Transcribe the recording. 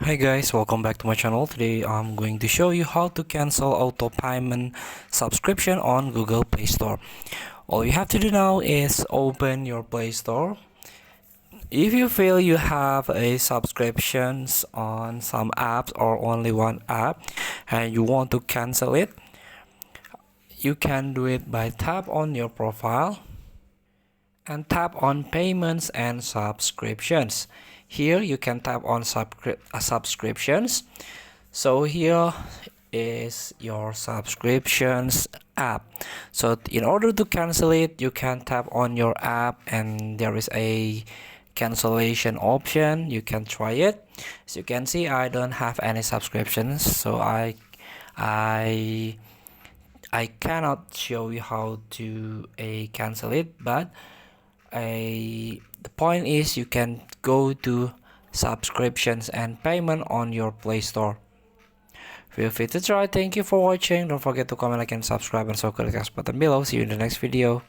Hi guys, welcome back to my channel. Today I'm going to show you how to cancel auto payment subscription on Google Play Store. All you have to do now is open your Play Store. If you feel you have a subscriptions on some apps or only one app and you want to cancel it, you can do it by tap on your profile and tap on payments and subscriptions. Here you can tap on subscriptions. So here is your subscriptions app. So in order to cancel it, you can tap on your app and there is a cancellation option. You can try it. As you can see, I don't have any subscriptions, so I cannot show you how to cancel it, but the point is you can go to subscriptions and payment on your Play Store. Feel free to try. Thank you for watching. Don't forget to comment, like, and subscribe, and so click the button below. See you in the next video.